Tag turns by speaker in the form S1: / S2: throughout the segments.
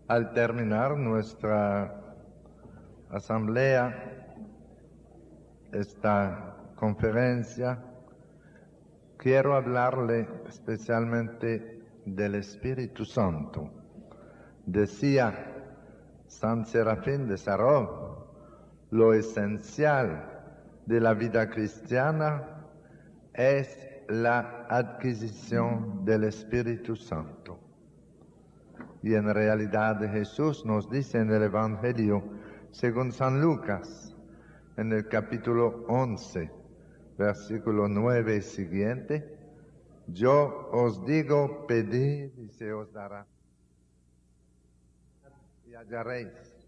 S1: Al terminar nuestra asamblea, esta conferencia, quiero hablarle especialmente del Espíritu Santo. Decía San Serafín de Sarov, lo esencial de la vida cristiana es la adquisición del Espíritu Santo. Y en realidad Jesús nos dice en el Evangelio, según San Lucas, en el capítulo 11, versículo 9 y siguiente, yo os digo, pedid y se os dará, y hallaréis,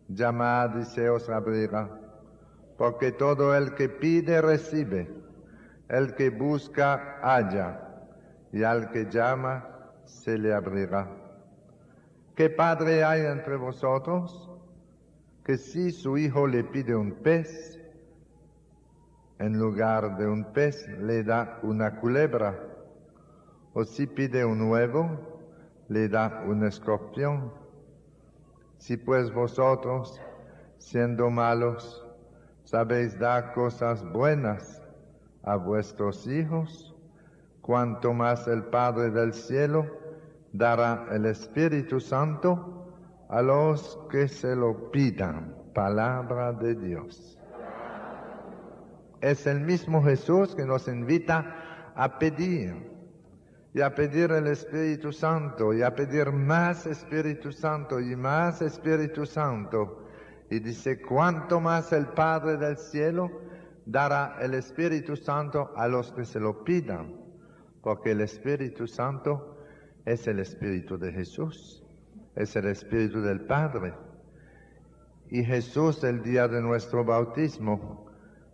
S1: llamad y se os abrirá, porque todo el que pide recibe, el que busca halla, y al que llama se le abrirá. ¿Qué padre hay entre vosotros que si su hijo le pide un pez, en lugar de un pez le da una culebra? ¿O si pide un huevo, le da un escorpión? Si pues vosotros, siendo malos, sabéis dar cosas buenas a vuestros hijos, cuanto más el Padre del cielo dará el Espíritu Santo a los que se lo pidan. Palabra de Dios. Es el mismo Jesús que nos invita a pedir, y a pedir el Espíritu Santo, y a pedir más Espíritu Santo, y más Espíritu Santo. Y dice, cuanto más el Padre del cielo dará el Espíritu Santo a los que se lo pidan, porque el Espíritu Santo es el Espíritu de Jesús, es el Espíritu del Padre. Y Jesús, el día de nuestro bautismo,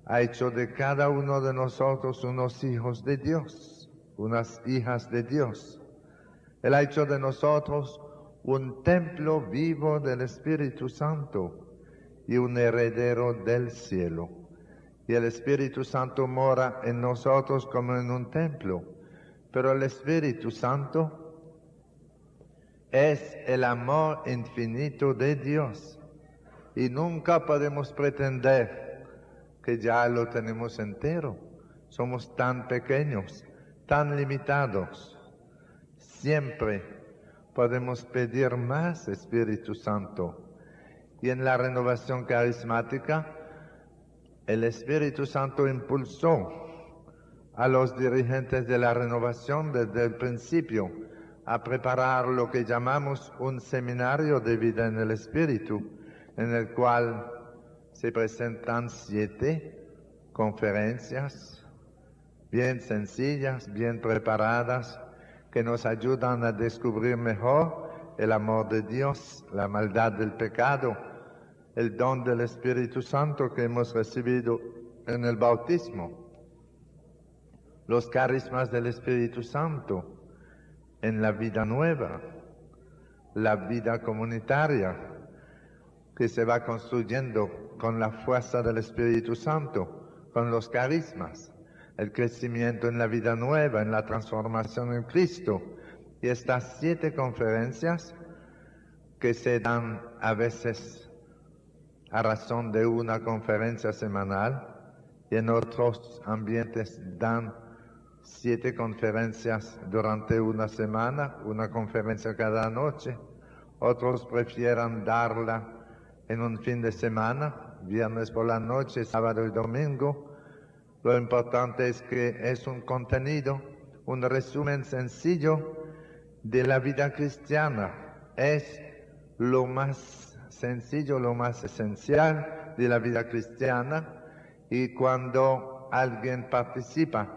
S1: ha hecho de cada uno de nosotros unos hijos de Dios, unas hijas de Dios. Él ha hecho de nosotros un templo vivo del Espíritu Santo y un heredero del cielo. Y el Espíritu Santo mora en nosotros como en un templo, pero el Espíritu Santo es el amor infinito de Dios y nunca podemos pretender que ya lo tenemos entero. Somos tan pequeños, tan limitados. Siempre podemos pedir más Espíritu Santo. Y en la renovación carismática, el Espíritu Santo impulsó a los dirigentes de la renovación desde el principio a preparar lo que llamamos un seminario de vida en el Espíritu, en el cual se presentan 7 conferencias bien sencillas, bien preparadas, que nos ayudan a descubrir mejor el amor de Dios, la maldad del pecado, el don del Espíritu Santo que hemos recibido en el bautismo, los carismas del Espíritu Santo en la vida nueva, la vida comunitaria que se va construyendo con la fuerza del Espíritu Santo, con los carismas, el crecimiento en la vida nueva, en la transformación en Cristo. Y estas 7 conferencias que se dan a veces a razón de una conferencia semanal y en otros ambientes dan 7 conferencias durante una semana, una conferencia cada noche. Otros prefieran darla en un fin de semana, viernes por la noche, sábado y domingo. Lo importante es que es un contenido, un resumen sencillo de la vida cristiana. Es lo más sencillo, lo más esencial de la vida cristiana. Y cuando alguien participa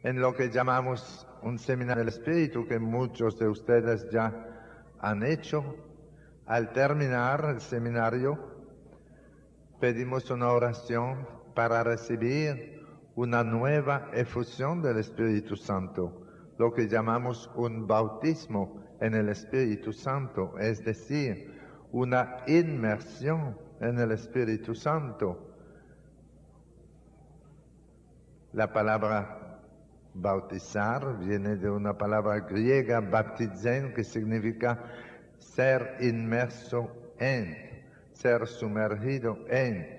S1: en lo que llamamos un seminario del Espíritu, que muchos de ustedes ya han hecho, al terminar el seminario pedimos una oración para recibir una nueva efusión del Espíritu Santo, lo que llamamos un bautismo en el Espíritu Santo, es decir, una inmersión en el Espíritu Santo. La palabra bautizar viene de una palabra griega, baptizen, que significa ser inmerso en, ser sumergido en.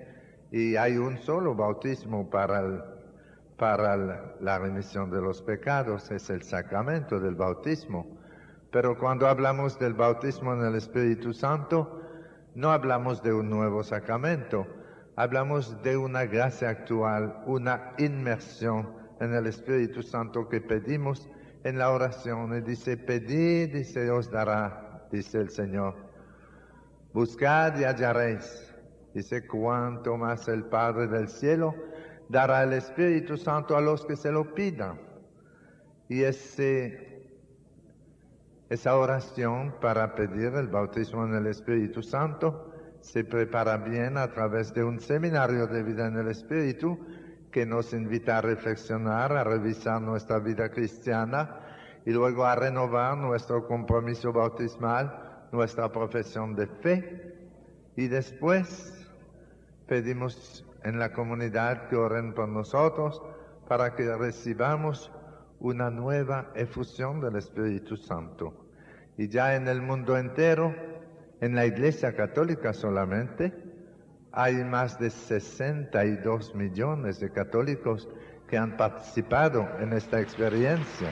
S1: Y hay un solo bautismo para la remisión de los pecados, es el sacramento del bautismo. Pero cuando hablamos del bautismo en el Espíritu Santo, no hablamos de un nuevo sacramento, hablamos de una gracia actual, una inmersión en el Espíritu Santo que pedimos en la oración. Y dice, pedid y se os dará, dice el Señor. Buscad y hallaréis. Dice, cuanto más el Padre del cielo dará el Espíritu Santo a los que se lo pidan. Y esa oración para pedir el bautismo en el Espíritu Santo se prepara bien a través de un seminario de vida en el Espíritu que nos invita a reflexionar, a revisar nuestra vida cristiana y luego a renovar nuestro compromiso bautismal, nuestra profesión de fe. Y después pedimos en la comunidad que oren por nosotros para que recibamos una nueva efusión del Espíritu Santo. Y ya en el mundo entero, en la Iglesia Católica solamente, hay más de 62 millones de católicos que han participado en esta experiencia.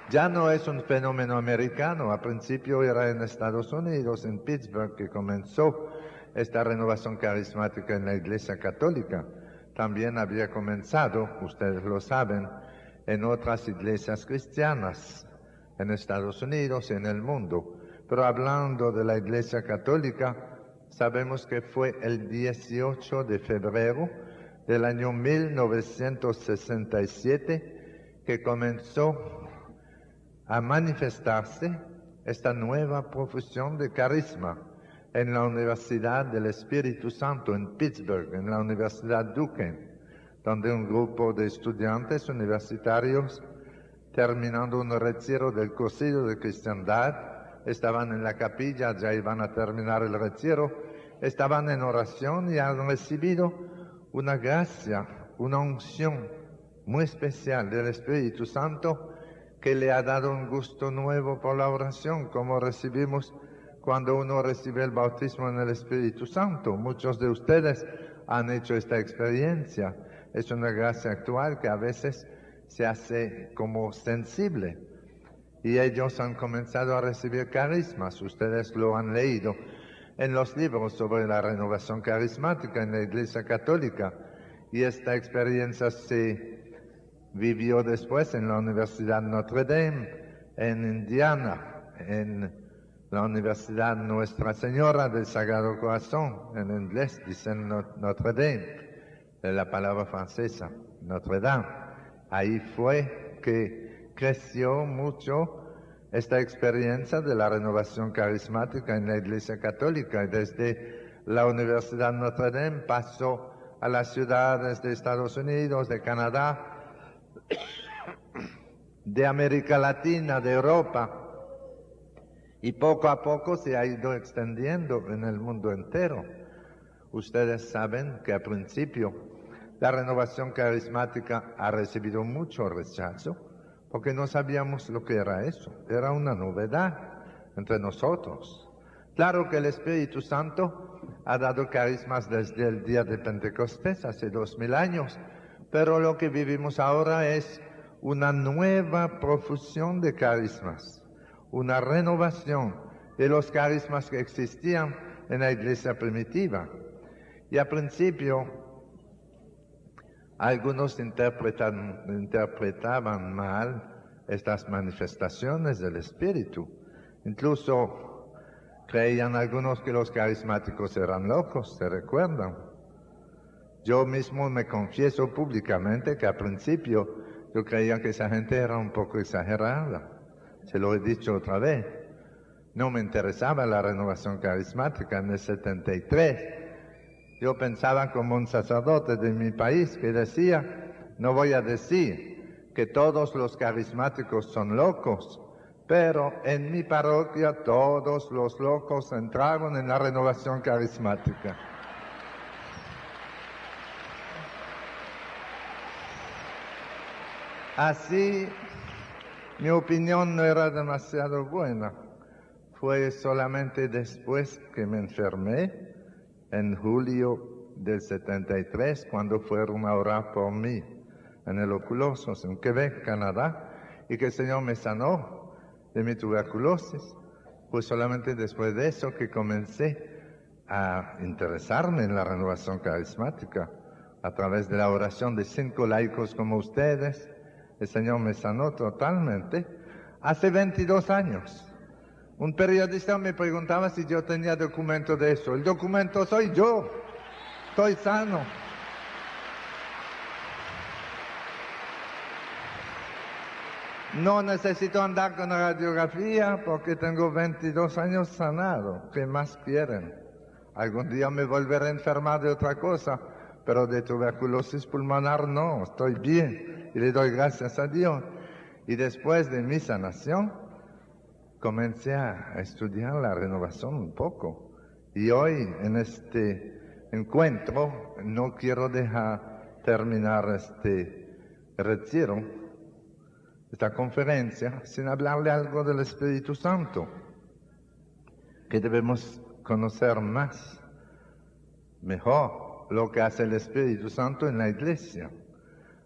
S1: Ya no es un fenómeno americano. A principio era en Estados Unidos, en Pittsburgh, que comenzó esta renovación carismática en la Iglesia Católica. También había comenzado, ustedes lo saben, en otras iglesias cristianas, en Estados Unidos y en el mundo. Pero hablando de la Iglesia Católica, sabemos que fue el 18 de febrero del año 1967 que comenzó a manifestarse esta nueva profusión de carisma en la Universidad del Espíritu Santo en Pittsburgh, en la Universidad Duquesne, donde un grupo de estudiantes universitarios, terminando un retiro del cursillo de cristiandad, estaban en la capilla, ya iban a terminar el retiro, estaban en oración y han recibido una gracia, una unción muy especial del Espíritu Santo que le ha dado un gusto nuevo por la oración, como recibimos cuando uno recibe el bautismo en el Espíritu Santo. Muchos de ustedes han hecho esta experiencia. Es una gracia actual que a veces se hace como sensible. Y ellos han comenzado a recibir carismas. Ustedes lo han leído en los libros sobre la renovación carismática en la Iglesia Católica. Y esta experiencia se vivió después en la Universidad Notre Dame, en Indiana, en la Universidad Nuestra Señora del Sagrado Corazón, en inglés dicen Notre Dame, de la palabra francesa, Notre Dame. Ahí fue que creció mucho esta experiencia de la renovación carismática en la Iglesia Católica. Y desde la Universidad Notre Dame pasó a las ciudades de Estados Unidos, de Canadá, de América Latina, de Europa, y poco a poco se ha ido extendiendo en el mundo entero. Ustedes saben que al principio la renovación carismática ha recibido mucho rechazo porque no sabíamos lo que era eso. Era una novedad entre nosotros. Claro que el Espíritu Santo ha dado carismas desde el día de Pentecostés, hace 2000 años, pero lo que vivimos ahora es una nueva profusión de carismas, una renovación de los carismas que existían en la iglesia primitiva. Y al principio, algunos interpretaban mal estas manifestaciones del Espíritu. Incluso creían algunos que los carismáticos eran locos, ¿se recuerdan? Yo mismo me confieso públicamente que al principio yo creía que esa gente era un poco exagerada. Se lo he dicho otra vez. No me interesaba la renovación carismática en el 73. Yo pensaba como un sacerdote de mi país que decía, no voy a decir que todos los carismáticos son locos, pero en mi parroquia todos los locos entraron en la renovación carismática. Así, mi opinión no era demasiado buena. Fue solamente después que me enfermé, en julio del 73, cuando fueron a orar por mí en el Oculosos, en Quebec, Canadá, y que el Señor me sanó de mi tuberculosis. Fue solamente después de eso que comencé a interesarme en la renovación carismática a través de la oración de 5 laicos como ustedes. El Señor me sanó totalmente hace 22 años. Un periodista me preguntaba si yo tenía documento de eso. El documento soy yo. Estoy sano. No necesito andar con radiografía porque tengo 22 años sanado. ¿Qué más quieren? Algún día me volveré a enfermar de otra cosa, pero de tuberculosis pulmonar no. Estoy bien y le doy gracias a Dios. Y después de mi sanación, comencé a estudiar la renovación un poco. Y hoy, en este encuentro, no quiero dejar terminar este retiro, esta conferencia, sin hablarle algo del Espíritu Santo, que debemos conocer más, mejor, lo que hace el Espíritu Santo en la Iglesia.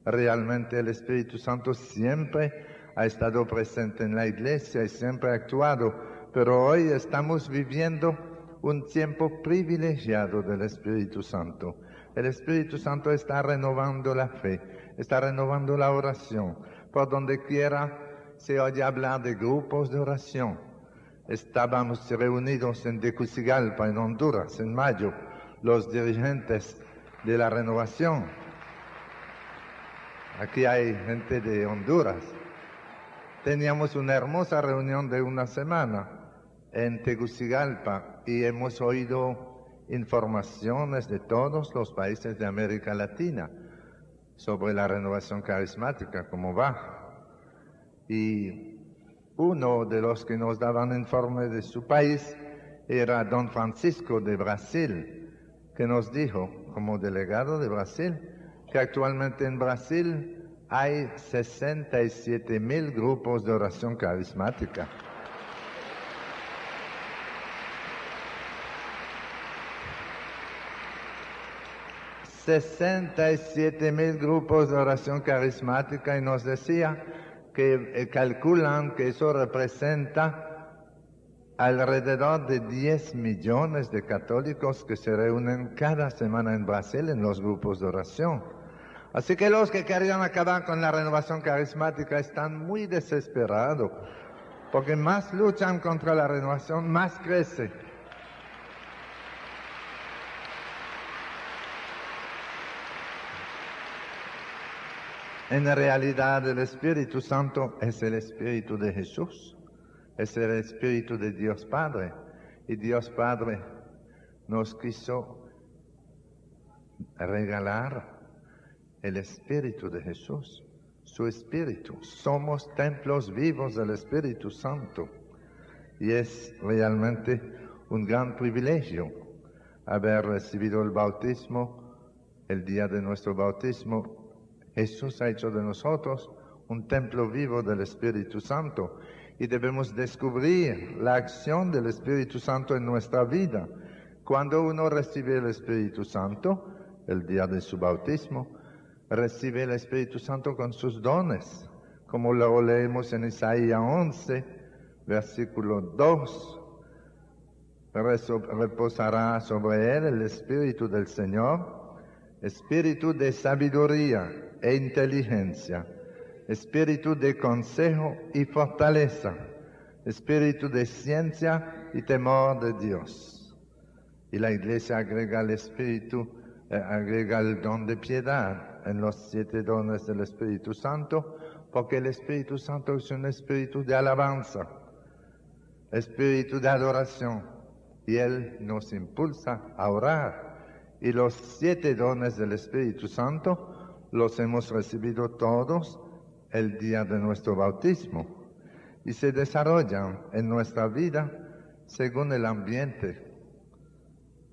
S1: Realmente el Espíritu Santo siempre ha estado presente en la Iglesia y siempre ha actuado, pero hoy estamos viviendo un tiempo privilegiado del Espíritu Santo. El Espíritu Santo está renovando la fe, está renovando la oración. Por donde quiera se oye hablar de grupos de oración. Estábamos reunidos en Tegucigalpa, en Honduras, en mayo, los dirigentes de la renovación. Aquí hay gente de Honduras. Teníamos una hermosa reunión de una semana en Tegucigalpa y hemos oído informaciones de todos los países de América Latina sobre la renovación carismática, cómo va. Y uno de los que nos daban informe de su país era don Francisco de Brasil, que nos dijo, como delegado de Brasil, que actualmente en Brasil hay 67,000 grupos de oración carismática. $67,000 grupos de oración carismática, y nos decía que calculan que eso representa alrededor de 10 millones de católicos que se reúnen cada semana en Brasil en los grupos de oración. Así que los que querían acabar con la renovación carismática están muy desesperados, porque más luchan contra la renovación, más crece. En realidad el Espíritu Santo es el Espíritu de Jesús, es el Espíritu de Dios Padre, y Dios Padre nos quiso regalar el Espíritu de Jesús, su Espíritu. Somos templos vivos del Espíritu Santo, y es realmente un gran privilegio haber recibido el bautismo. El día de nuestro bautismo, Jesús ha hecho de nosotros un templo vivo del Espíritu Santo, y debemos descubrir la acción del Espíritu Santo en nuestra vida. Cuando uno recibe el Espíritu Santo, el día de su bautismo, recibe el Espíritu Santo con sus dones, como lo leemos en Isaías 11, versículo 2. Reposará sobre él el Espíritu del Señor, Espíritu de sabiduría e inteligencia, Espíritu de consejo y fortaleza, Espíritu de ciencia y temor de Dios. Y la Iglesia agrega el Espíritu, agrega el don de piedad en los 7 dones del Espíritu Santo, porque el Espíritu Santo es un espíritu de alabanza, espíritu de adoración, y Él nos impulsa a orar. Y los 7 dones del Espíritu Santo los hemos recibido todos el día de nuestro bautismo, y se desarrollan en nuestra vida según el ambiente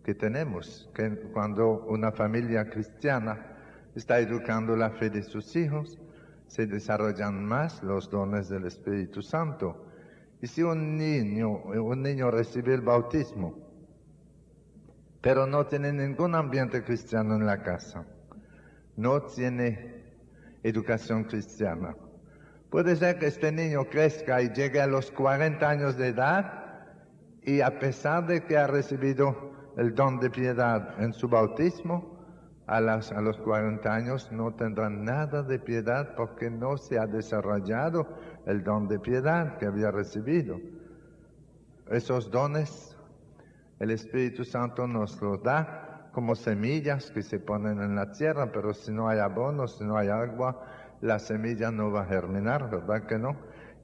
S1: que tenemos. Que cuando una familia cristiana está educando la fe de sus hijos, se desarrollan más los dones del Espíritu Santo. Y si un niño recibe el bautismo, pero no tiene ningún ambiente cristiano en la casa, no tiene educación cristiana, puede ser que este niño crezca y llegue a los 40 años de edad y a pesar de que ha recibido el don de piedad en su bautismo, a los 40 años no tendrá nada de piedad porque no se ha desarrollado el don de piedad que había recibido. Esos dones, el Espíritu Santo nos los da como semillas que se ponen en la tierra, pero si no hay abono, si no hay agua, la semilla no va a germinar, ¿verdad que no?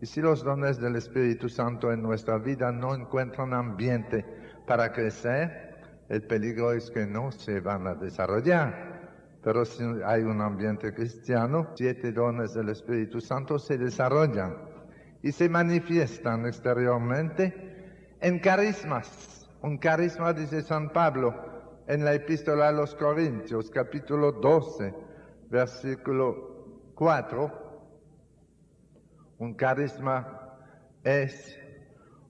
S1: Y si los dones del Espíritu Santo en nuestra vida no encuentran ambiente para crecer, el peligro es que no se van a desarrollar. Pero si hay un ambiente cristiano, 7 dones del Espíritu Santo se desarrollan y se manifiestan exteriormente en carismas. Un carisma, dice San Pablo en la Epístola a los Corintios, capítulo 12, versículo 4. Un carisma es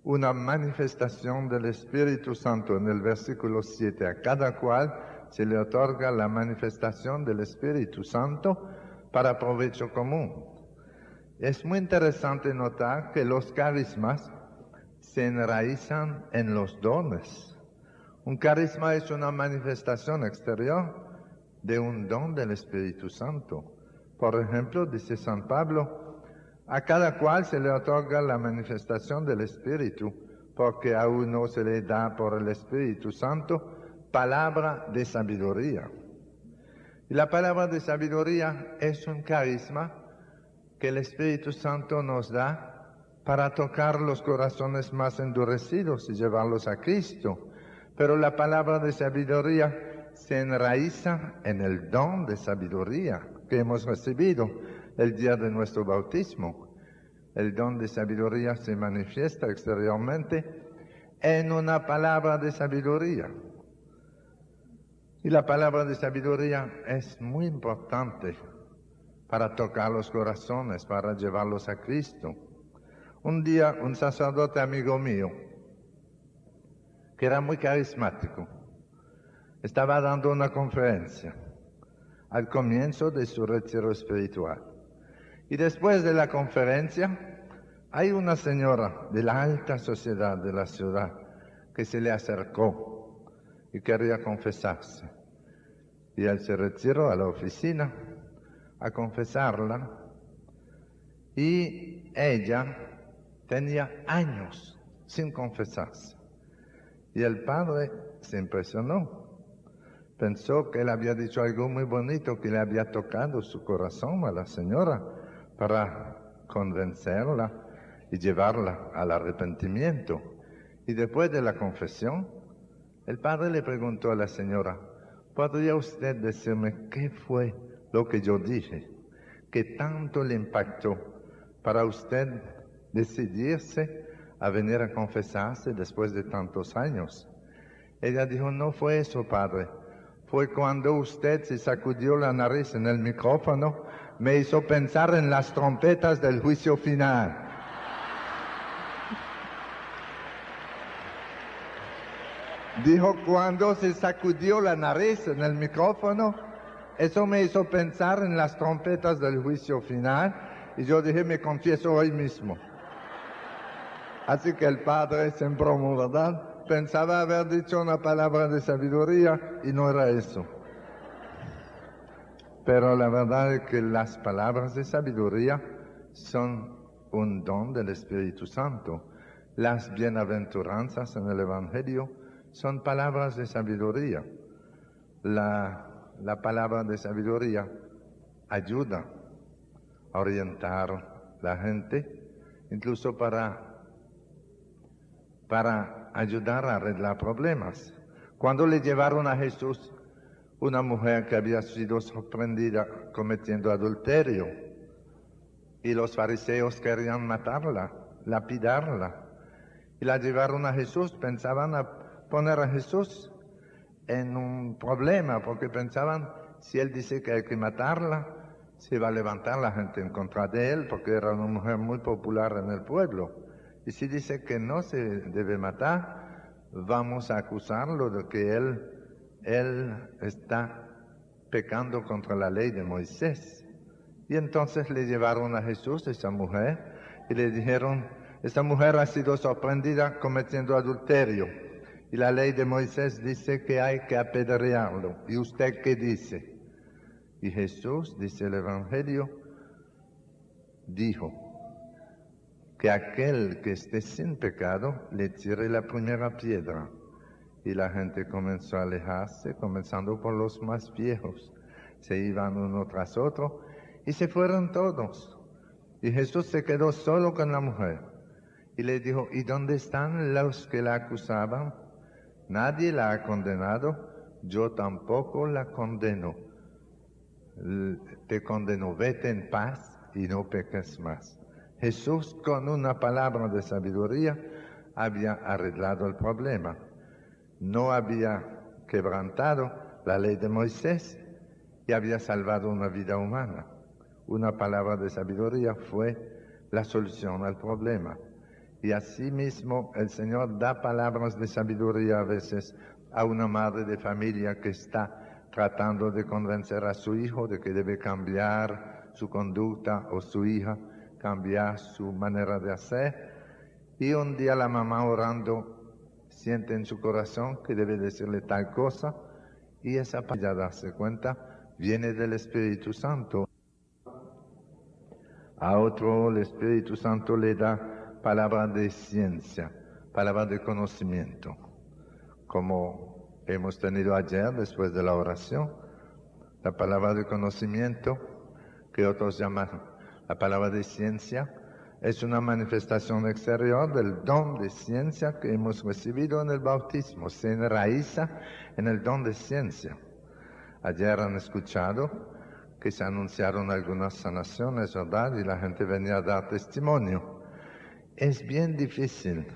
S1: una manifestación del Espíritu Santo. En el versículo 7, a cada cual se le otorga la manifestación del Espíritu Santo para provecho común. Es muy interesante notar que los carismas se enraizan en los dones. Un carisma es una manifestación exterior de un don del Espíritu Santo. Por ejemplo, dice San Pablo, a cada cual se le otorga la manifestación del Espíritu, porque a uno se le da por el Espíritu Santo palabra de sabiduría. Y la palabra de sabiduría es un carisma que el Espíritu Santo nos da para tocar los corazones más endurecidos y llevarlos a Cristo. Pero la palabra de sabiduría se enraiza en el don de sabiduría que hemos recibido el día de nuestro bautismo. El don de sabiduría se manifiesta exteriormente en una palabra de sabiduría. Y la palabra de sabiduría es muy importante para tocar los corazones, para llevarlos a Cristo. Un día, un sacerdote amigo mío, que era muy carismático, estaba dando una conferencia al comienzo de su retiro espiritual. Y después de la conferencia, hay una señora de la alta sociedad de la ciudad que se le acercó y quería confesarse. Y él se retiró a la oficina a confesarla y ella tenía años sin confesarse. Y el padre se impresionó. Pensó que él había dicho algo muy bonito, que le había tocado su corazón a la señora para convencerla y llevarla al arrepentimiento. Y después de la confesión, el padre le preguntó a la señora, ¿podría usted decirme qué fue lo que yo dije, que tanto le impactó para usted decidirse a venir a confesarse después de tantos años? Ella dijo, no fue eso, padre. Fue cuando usted se sacudió la nariz en el micrófono, me hizo pensar en las trompetas del juicio final. Dijo, cuando se sacudió la nariz en el micrófono, eso me hizo pensar en las trompetas del juicio final, y yo dije, me confieso hoy mismo. Así que el padre se embromó, ¿verdad? Pensaba haber dicho una palabra de sabiduría y no era eso. Pero la verdad es que las palabras de sabiduría son un don del Espíritu Santo. Las bienaventuranzas en el Evangelio son palabras de sabiduría. La palabra de sabiduría ayuda a orientar la gente, incluso para ayudar a arreglar problemas. Cuando le llevaron a Jesús una mujer que había sido sorprendida cometiendo adulterio y los fariseos querían matarla, lapidarla, y la llevaron a Jesús, pensaban a poner a Jesús en un problema, porque pensaban, si él dice que hay que matarla, se iba a levantar la gente en contra de él porque era una mujer muy popular en el pueblo. Y si dice que no se debe matar, vamos a acusarlo de que él está pecando contra la ley de Moisés. Y entonces le llevaron a Jesús, esa mujer, y le dijeron, esta mujer ha sido sorprendida cometiendo adulterio. Y la ley de Moisés dice que hay que apedrearlo. ¿Y usted qué dice? Y Jesús, dice el Evangelio, dijo que aquel que esté sin pecado le tire la primera piedra. Y la gente comenzó a alejarse, comenzando por los más viejos. Se iban uno tras otro y se fueron todos. Y Jesús se quedó solo con la mujer. Y le dijo, ¿y dónde están los que la acusaban? Nadie la ha condenado, yo tampoco la condeno. Te condeno, vete en paz y no peques más. Jesús, con una palabra de sabiduría, había arreglado el problema. No había quebrantado la ley de Moisés y había salvado una vida humana. Una palabra de sabiduría fue la solución al problema. Y asimismo el Señor da palabras de sabiduría a veces a una madre de familia que está tratando de convencer a su hijo de que debe cambiar su conducta o su hija cambiar su manera de hacer. Y un día la mamá orando siente en su corazón que debe decirle tal cosa y esa palabra, ya darse cuenta, viene del Espíritu Santo. A otro el Espíritu Santo le da palabra de ciencia, palabra de conocimiento, como hemos tenido ayer después de la oración, la palabra de conocimiento, que otros llaman la palabra de ciencia, es una manifestación exterior del don de ciencia que hemos recibido en el bautismo, se enraiza en el don de ciencia. Ayer han escuchado que se anunciaron algunas sanaciones, ¿verdad? Y la gente venía a dar testimonio. Es bien difícil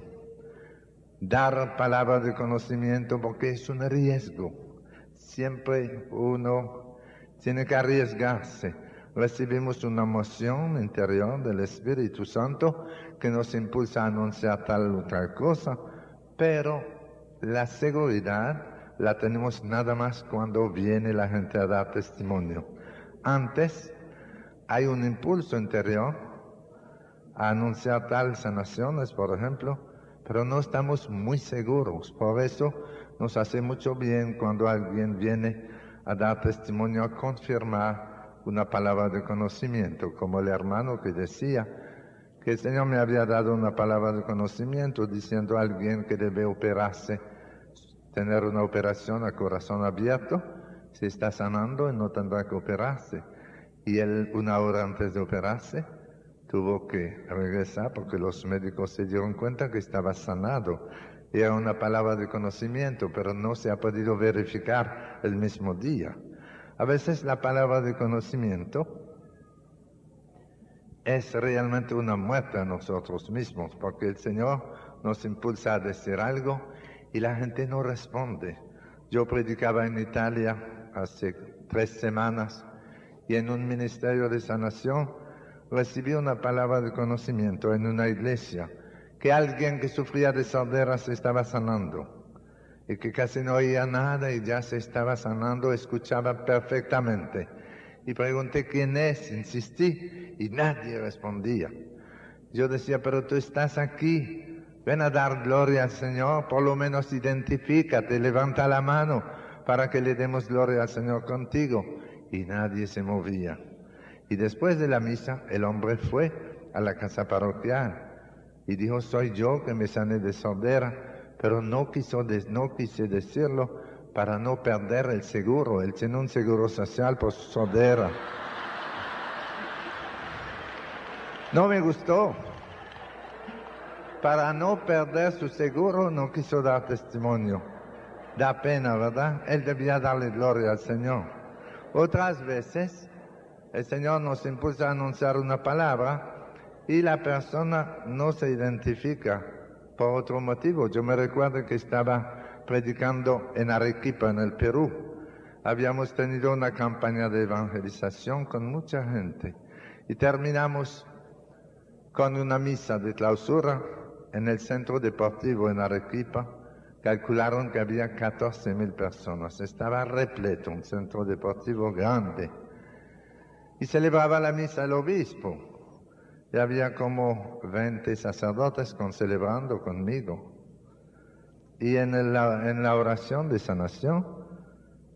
S1: dar palabra de conocimiento porque es un riesgo. Siempre uno tiene que arriesgarse. Recibimos una moción interior del Espíritu Santo que nos impulsa a anunciar tal o tal cosa, pero la seguridad la tenemos nada más cuando viene la gente a dar testimonio. Antes hay un impulso interior a anunciar tal sanaciones, por ejemplo, pero no estamos muy seguros. Por eso nos hace mucho bien cuando alguien viene a dar testimonio, a confirmar una palabra de conocimiento, como el hermano que decía que el Señor me había dado una palabra de conocimiento diciendo a alguien que debe operarse, tener una operación a corazón abierto, se está sanando y no tendrá que operarse. Y él, una hora antes de operarse, tuvo que regresar porque los médicos se dieron cuenta que estaba sanado. Era una palabra de conocimiento, pero no se ha podido verificar el mismo día. A veces la palabra de conocimiento es realmente una muerte a nosotros mismos, porque el Señor nos impulsa a decir algo y la gente no responde. Yo predicaba en Italia hace 3 semanas y en un ministerio de sanación recibí una palabra de conocimiento en una iglesia, que alguien que sufría de sordera se estaba sanando y que casi no oía nada y ya se estaba sanando, escuchaba perfectamente. Y pregunté quién es, insistí y nadie respondía. Yo decía, pero tú estás aquí, ven a dar gloria al Señor, por lo menos identifícate, levanta la mano para que le demos gloria al Señor contigo. Y nadie se movía. Y después de la misa, el hombre fue a la casa parroquial y dijo, soy yo que me sané de sordera, pero no quise decirlo para no perder el seguro. Él tiene un seguro social por su sordera. No me gustó. Para no perder su seguro, no quiso dar testimonio. Da pena, ¿verdad? Él debía darle gloria al Señor. Otras veces, el Señor nos impulsa a anunciar una palabra y la persona no se identifica por otro motivo. Yo me recuerdo que estaba predicando en Arequipa, en el Perú. habíamos tenido una campaña de evangelización con mucha gente y terminamos con una misa de clausura en el centro deportivo en Arequipa. Calcularon que había 14,000 personas. Estaba repleto, un centro deportivo grande. Y celebraba la misa el obispo. Y había como 20 sacerdotes celebrando conmigo. Y en la oración de sanación,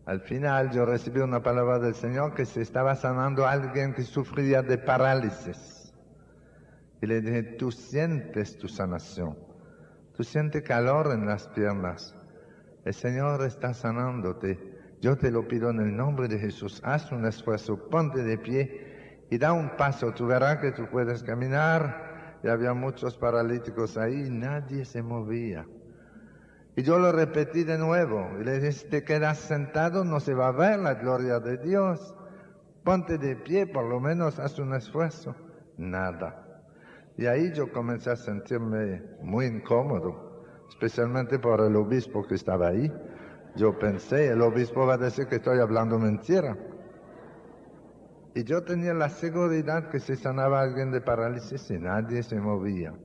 S1: al final yo recibí una palabra del Señor que se estaba sanando a alguien que sufría de parálisis. Y le dije, tú sientes tu sanación. Tú sientes calor en las piernas. El Señor está sanándote. Yo te lo pido en el nombre de Jesús. Haz un esfuerzo, ponte de pie y da un paso. Tú verás que tú puedes caminar. Y había muchos paralíticos ahí y nadie se movía. Y yo lo repetí de nuevo. Y le dije, si te quedas sentado no se va a ver la gloria de Dios. Ponte de pie, por lo menos haz un esfuerzo. Nada. Y ahí yo comencé a sentirme muy incómodo, especialmente por el obispo que estaba ahí. Yo pensé, el obispo va a decir que estoy hablando mentira. Y yo tenía la seguridad que se sanaba alguien de parálisis y nadie se movía.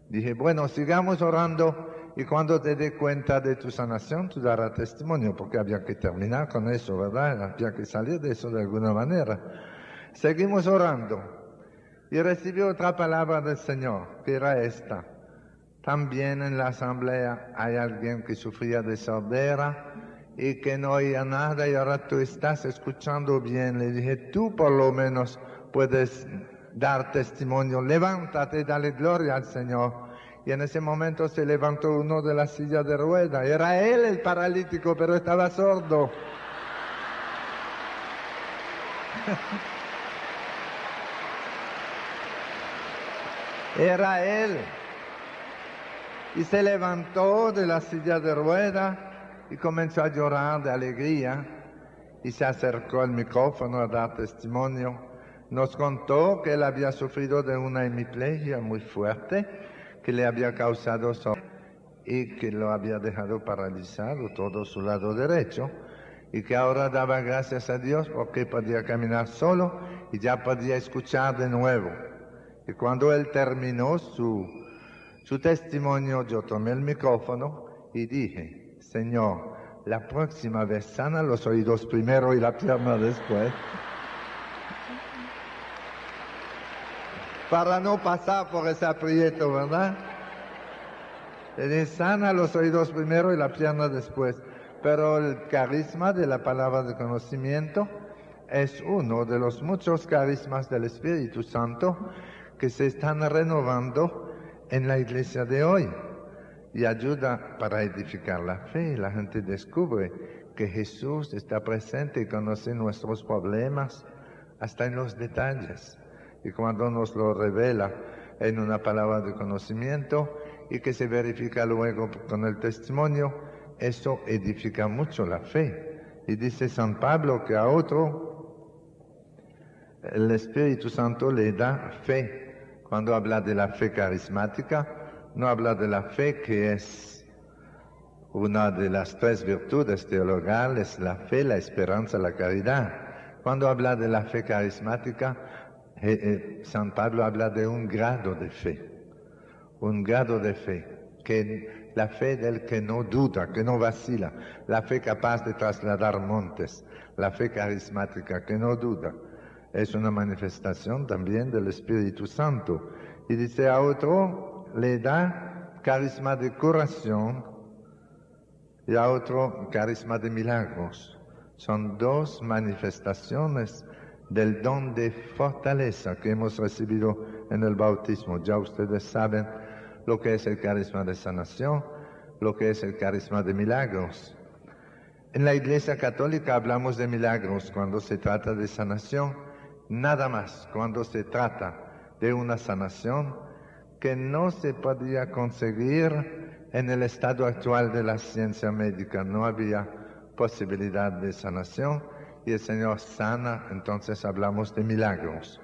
S1: Dije, bueno, sigamos orando y cuando te dé cuenta de tu sanación, tú darás testimonio, porque había que terminar con eso, ¿verdad? Había que salir de eso de alguna manera. Seguimos orando. Y recibí otra palabra del Señor, que era esta. También en la asamblea hay alguien que sufría de sordera y que no oía nada y ahora tú estás escuchando bien. Le dije, tú por lo menos puedes dar testimonio. Levántate y dale gloria al Señor. Y en ese momento se levantó uno de la silla de ruedas. Era él el paralítico, pero estaba sordo. Era él. Y se levantó de la silla de ruedas y comenzó a llorar de alegría y se acercó al micrófono a dar testimonio. Nos contó que él había sufrido de una hemiplegia muy fuerte que le había causado y que lo había dejado paralizado todo su lado derecho y que ahora daba gracias a Dios porque podía caminar solo y ya podía escuchar de nuevo. Y cuando él terminó su testimonio, yo tomé el micrófono y dije, Señor, la próxima vez sana los oídos primero y la pierna después. Para no pasar por ese aprieto, ¿verdad? Le dije, sana los oídos primero y la pierna después. Pero el carisma de la palabra de conocimiento es uno de los muchos carismas del Espíritu Santo que se están renovando en la iglesia de hoy y ayuda para edificar la fe. La gente descubre que Jesús está presente y conoce nuestros problemas hasta en los detalles. Y cuando nos lo revela en una palabra de conocimiento y que se verifica luego con el testimonio, eso edifica mucho la fe. Y dice San Pablo que a otro el Espíritu Santo le da fe. Cuando habla de la fe carismática, no habla de la fe que es una de las 3 virtudes teologales, la fe, la esperanza, la caridad. Cuando habla de la fe carismática, San Pablo habla de un grado de fe, que la fe del que no duda, que no vacila, la fe capaz de trasladar montes, la fe carismática que no duda. Es una manifestación también del Espíritu Santo. Y dice a otro, le da carisma de curación y a otro carisma de milagros. Son 2 manifestaciones del don de fortaleza que hemos recibido en el bautismo. Ya ustedes saben lo que es el carisma de sanación, lo que es el carisma de milagros. En la Iglesia Católica hablamos de milagros cuando se trata de sanación. Nada más cuando se trata de una sanación que no se podía conseguir en el estado actual de la ciencia médica. No había posibilidad de sanación y el Señor sana, entonces hablamos de milagros.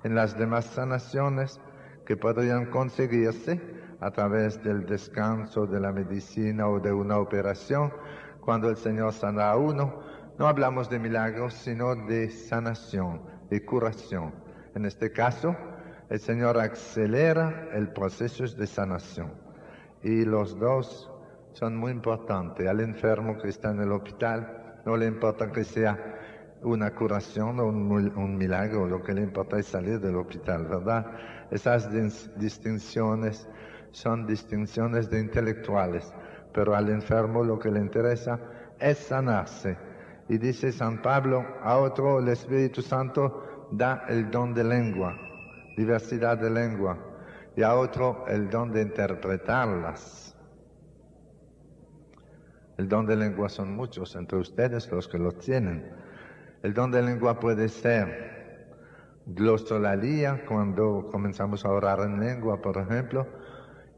S1: En las demás sanaciones que podrían conseguirse a través del descanso, de la medicina o de una operación, cuando el Señor sana a uno, no hablamos de milagros, sino de sanación, de curación. En este caso, el Señor acelera el proceso de sanación. Y los dos son muy importantes. Al enfermo que está en el hospital, no le importa que sea una curación o un milagro, lo que le importa es salir del hospital, ¿verdad? Esas distinciones son distinciones de intelectuales, pero al enfermo lo que le interesa es sanarse. Y dice San Pablo, a otro el Espíritu Santo da el don de lengua, diversidad de lengua, y a otro el don de interpretarlas. El don de lengua son muchos entre ustedes los que lo tienen. El don de lengua puede ser glosolalia, cuando comenzamos a orar en lengua, por ejemplo,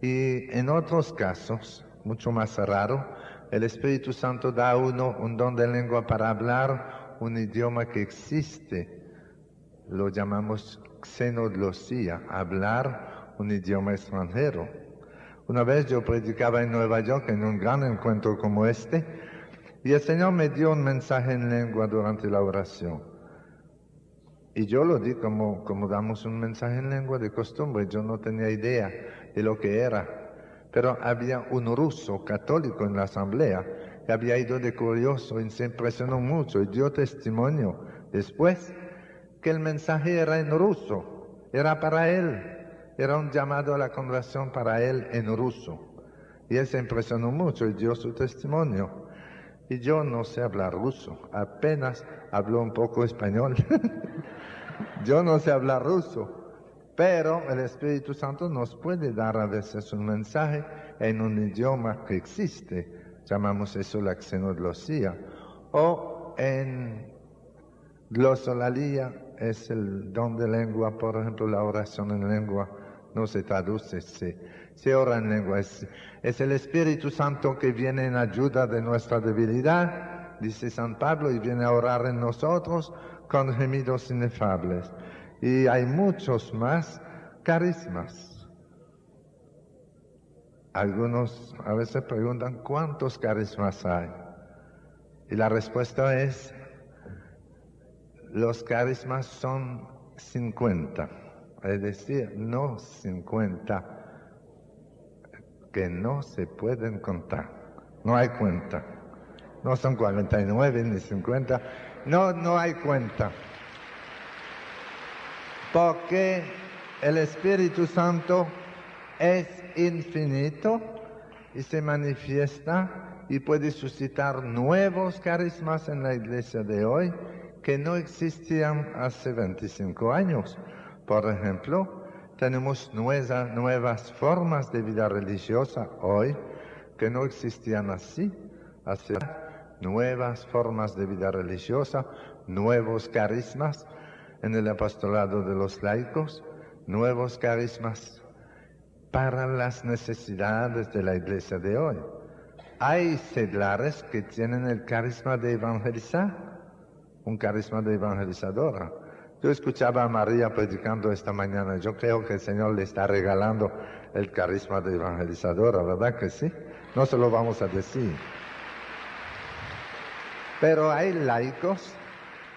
S1: y en otros casos, mucho más raro, el Espíritu Santo da a uno un don de lengua para hablar un idioma que existe. Lo llamamos xenoglosía, hablar un idioma extranjero. Una vez yo predicaba en Nueva York en un gran encuentro como este, y el Señor me dio un mensaje en lengua durante la oración. Y yo lo di como damos un mensaje en lengua de costumbre. Yo no tenía idea de lo que era. Pero había un ruso católico en la asamblea que había ido de curioso y se impresionó mucho y dio testimonio después que el mensaje era en ruso, era para él, era un llamado a la conversión para él en ruso. Y él se impresionó mucho y dio su testimonio. Y yo no sé hablar ruso, apenas hablo un poco español. Yo no sé hablar ruso. Pero el Espíritu Santo nos puede dar a veces un mensaje en un idioma que existe. Llamamos eso la xenoglosía. O en glosolalia es el don de lengua, por ejemplo, la oración en lengua no se traduce, se ora en lengua. Es el Espíritu Santo que viene en ayuda de nuestra debilidad, dice San Pablo, y viene a orar en nosotros con gemidos inefables. Y hay muchos más carismas. Algunos a veces preguntan cuántos carismas hay. Y la respuesta es, los carismas son 50. Es decir, no 50 que no se pueden contar. No hay cuenta. No son 49 ni 50. No hay cuenta. Porque el Espíritu Santo es infinito y se manifiesta y puede suscitar nuevos carismas en la iglesia de hoy que no existían hace 25 años. Por ejemplo, tenemos nuevas formas de vida religiosa hoy que no existían así. Hace nuevas formas de vida religiosa, nuevos carismas en el apostolado de los laicos, nuevos carismas para las necesidades de la iglesia de hoy. Hay seglares que tienen el carisma de evangelizar, un carisma de evangelizadora. Yo escuchaba a María predicando esta mañana. Yo creo que el Señor le está regalando el carisma de evangelizadora, ¿verdad que sí? No se lo vamos a decir. Pero hay laicos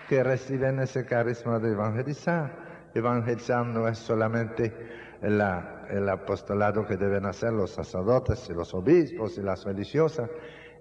S1: que reciben ese carisma de evangelizar. Evangelizar no es solamente el apostolado que deben hacer los sacerdotes y los obispos y las religiosas,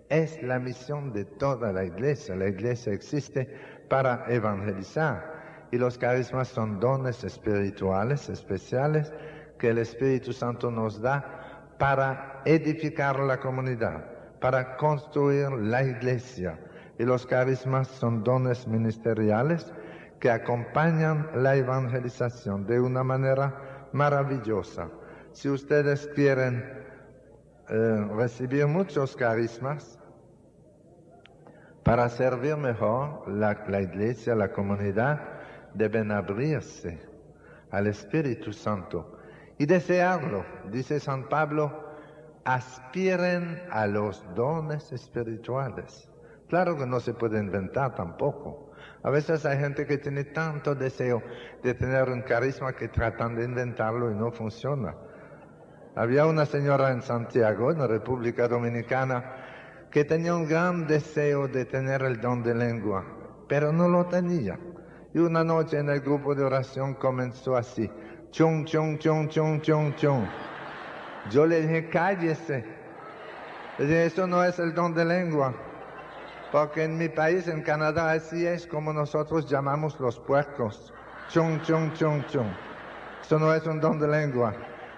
S1: es la misión de toda la iglesia. La iglesia existe para evangelizar y los carismas son dones espirituales especiales que el Espíritu Santo nos da para edificar la comunidad, para construir la iglesia. Y los carismas son dones ministeriales que acompañan la evangelización de una manera maravillosa. Si ustedes quieren recibir muchos carismas para servir mejor la iglesia, la comunidad, deben abrirse al Espíritu Santo y desearlo. Dice San Pablo, aspiren a los dones espirituales. Claro que no se puede inventar tampoco. A veces hay gente que tiene tanto deseo de tener un carisma que tratan de inventarlo y no funciona. Había una señora en Santiago, en la República Dominicana, que tenía un gran deseo de tener el don de lengua, pero no lo tenía. Y una noche en el grupo de oración comenzó así, chung, chung, chung, chung, chung, chung. Yo le dije, cállese. Le dije, eso no es el don de lengua. Porque en mi país, en Canadá, así es como nosotros llamamos los puercos. Chung, chung, chung, chung. Eso no es un don de lengua.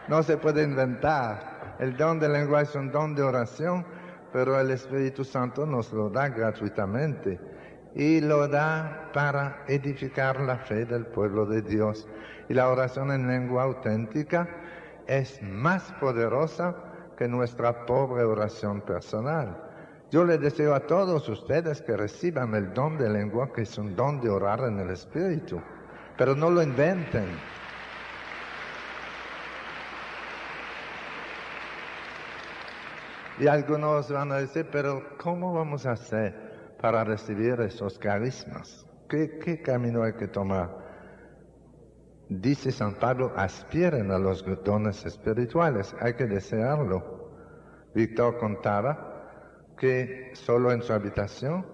S1: No se puede inventar. El don de lengua es un don de oración, pero el Espíritu Santo nos lo da gratuitamente. Y lo da para edificar la fe del pueblo de Dios. Y la oración en lengua auténtica es más poderosa que nuestra pobre oración personal. Yo les deseo a todos ustedes que reciban el don de lengua, que es un don de orar en el Espíritu, pero no lo inventen. Y algunos van a decir, pero ¿cómo vamos a hacer para recibir esos carismas? ¿Qué camino hay que tomar? Dice San Pablo, aspiren a los dones espirituales, hay que desearlo. Víctor contaba que solo en su habitación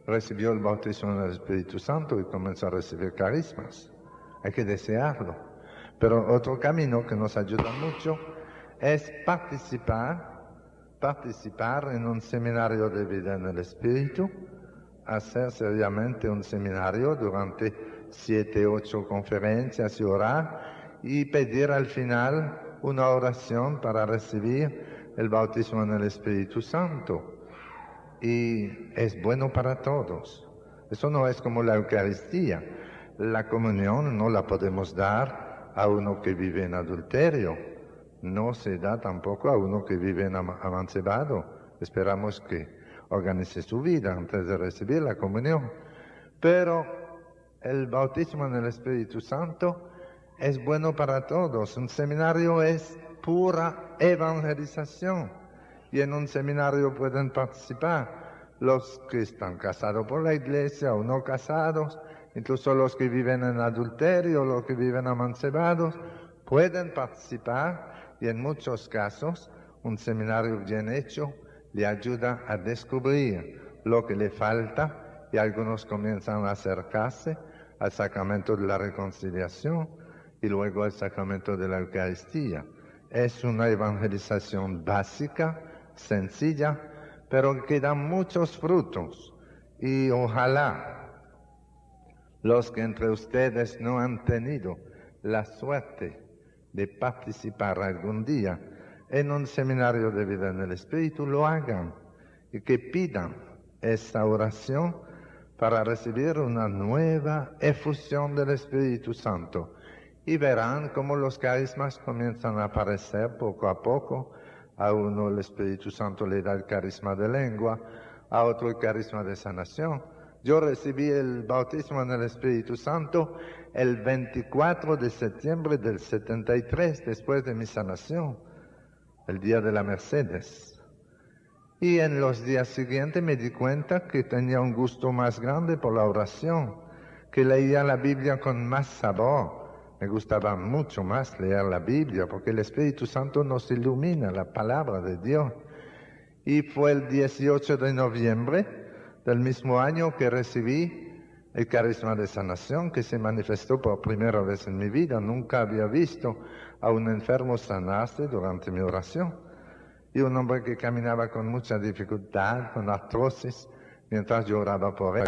S1: recibió el bautismo en el Espíritu Santo y comenzó a recibir carismas. Hay que desearlo. Pero otro camino que nos ayuda mucho es participar en un seminario de vida en el Espíritu, hacer seriamente un seminario durante 7, 8 conferencias y orar y pedir al final una oración para recibir el bautismo en el Espíritu Santo. Y es bueno para todos. Eso no es como la Eucaristía. La comunión no la podemos dar a uno que vive en adulterio. No se da tampoco a uno que vive en amancebado. Esperamos que organice su vida antes de recibir la comunión. Pero el bautismo en el Espíritu Santo es bueno para todos. Un seminario es pura evangelización. Y en un seminario pueden participar los que están casados por la iglesia o no casados, incluso los que viven en adulterio, los que viven amancebados, pueden participar y en muchos casos un seminario bien hecho le ayuda a descubrir lo que le falta y algunos comienzan a acercarse al sacramento de la reconciliación y luego al sacramento de la Eucaristía. Es una evangelización básica, sencilla, pero que da muchos frutos. Y ojalá los que entre ustedes no han tenido la suerte de participar algún día en un seminario de vida en el Espíritu, lo hagan y que pidan esta oración para recibir una nueva efusión del Espíritu Santo. Y verán cómo los carismas comienzan a aparecer poco a poco. A uno el Espíritu Santo le da el carisma de lengua, a otro el carisma de sanación. Yo recibí el bautismo en el Espíritu Santo el 24 de septiembre del 73, después de mi sanación, el día de la Mercedes. Y en los días siguientes me di cuenta que tenía un gusto más grande por la oración, que leía la Biblia con más sabor. Me gustaba mucho más leer la Biblia porque el Espíritu Santo nos ilumina la palabra de Dios. Y fue el 18 de noviembre del mismo año que recibí el carisma de sanación, que se manifestó por primera vez en mi vida. Nunca había visto a un enfermo sanarse durante mi oración. Y un hombre que caminaba con mucha dificultad, con artrosis, mientras yo oraba por él,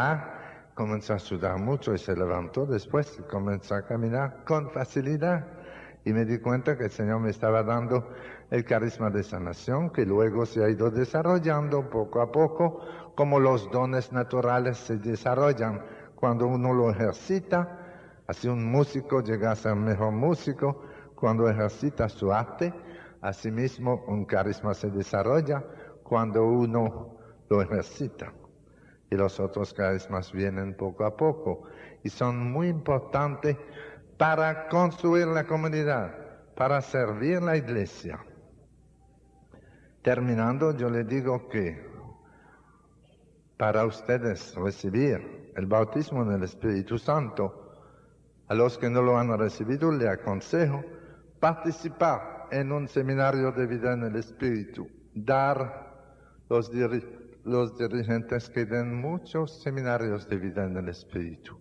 S1: comenzó a sudar mucho y se levantó después y comenzó a caminar con facilidad. Y me di cuenta que el Señor me estaba dando el carisma de sanación, que luego se ha ido desarrollando poco a poco, como los dones naturales se desarrollan cuando uno lo ejercita. Así un músico llega a ser mejor músico cuando ejercita su arte. Asimismo, un carisma se desarrolla cuando uno lo ejercita. Y los otros carismas vienen poco a poco y son muy importantes para construir la comunidad, para servir la iglesia. Terminando, yo le digo que para ustedes recibir el bautismo en el Espíritu Santo, a los que no lo han recibido, le aconsejo participar en un seminario de vida en el Espíritu, dar los dirigentes que den muchos seminarios de vida en el Espíritu.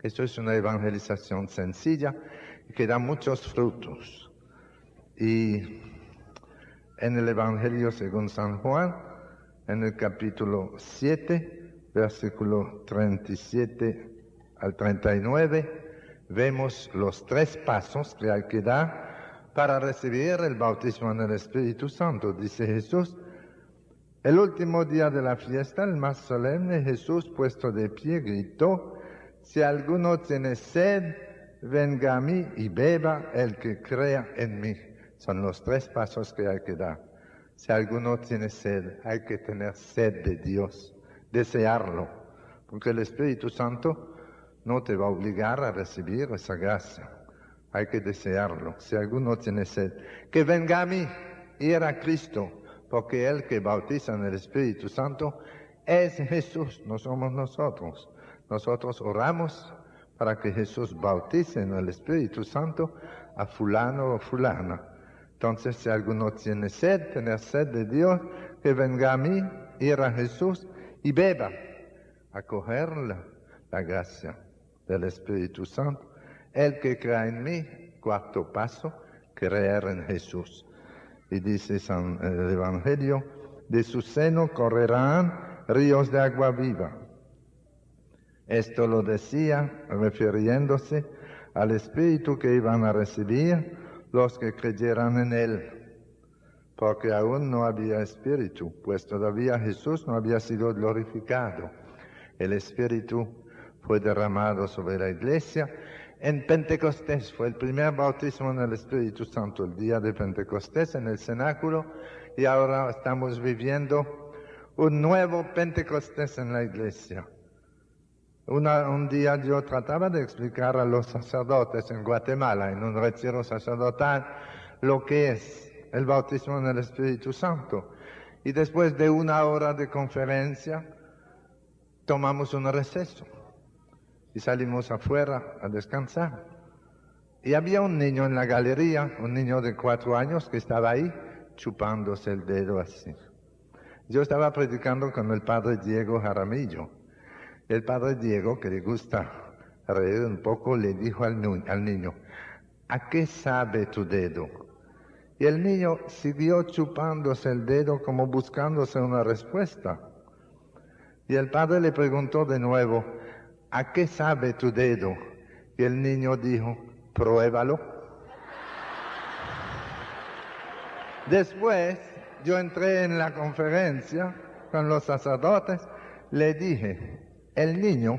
S1: Esto es una evangelización sencilla y que da muchos frutos. Y en el Evangelio según San Juan, en el capítulo 7, versículo 37 al 39, vemos los 3 pasos que hay que dar para recibir el bautismo en el Espíritu Santo. Dice Jesús: el último día de la fiesta, el más solemne, Jesús, puesto de pie, gritó: si alguno tiene sed, venga a mí y beba el que crea en mí. Son los 3 pasos que hay que dar. Si alguno tiene sed, hay que tener sed de Dios, desearlo, porque el Espíritu Santo no te va a obligar a recibir esa gracia. Hay que desearlo. Si alguno tiene sed, que venga a mí, ir a Cristo, porque el que bautiza en el Espíritu Santo es Jesús, no somos nosotros. Nosotros oramos para que Jesús bautice en el Espíritu Santo a fulano o fulana. Entonces, si alguno tiene sed, tener sed de Dios, que venga a mí, ir a Jesús y beba, acoger la gracia del Espíritu Santo. El que crea en mí, 4º paso, creer en Jesús. Y dice el Evangelio: de su seno correrán ríos de agua viva. Esto lo decía refiriéndose al Espíritu que iban a recibir los que creyeran en Él, porque aún no había Espíritu, pues todavía Jesús no había sido glorificado. El Espíritu fue derramado sobre la Iglesia en Pentecostés. Fue el primer bautismo en el Espíritu Santo, el día de Pentecostés, en el cenáculo, y ahora estamos viviendo un nuevo Pentecostés en la Iglesia. Un día yo trataba de explicar a los sacerdotes en Guatemala, en un retiro sacerdotal, lo que es el bautismo en el Espíritu Santo. Y después de 1 hora de conferencia, tomamos un receso y salimos afuera a descansar. Y había un niño en la galería, un niño de 4 años que estaba ahí chupándose el dedo así. Yo estaba predicando con el padre Diego Jaramillo. El padre Diego, que le gusta reír un poco, le dijo al niño: ¿a qué sabe tu dedo? Y el niño siguió chupándose el dedo como buscándose una respuesta. Y el padre le preguntó de nuevo: ¿a qué sabe tu dedo? Y el niño dijo: pruébalo. Después yo entré en la conferencia con los sacerdotes, le dije: el niño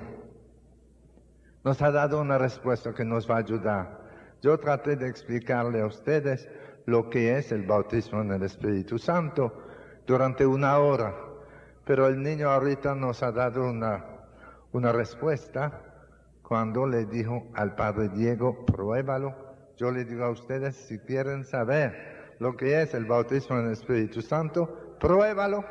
S1: nos ha dado una respuesta que nos va a ayudar. Yo traté de explicarle a ustedes lo que es el bautismo en el Espíritu Santo durante 1 hora, pero el niño ahorita nos ha dado una respuesta cuando le dijo al padre Diego: pruébalo. Yo le digo a ustedes, si quieren saber lo que es el bautismo en el Espíritu Santo, pruébalo.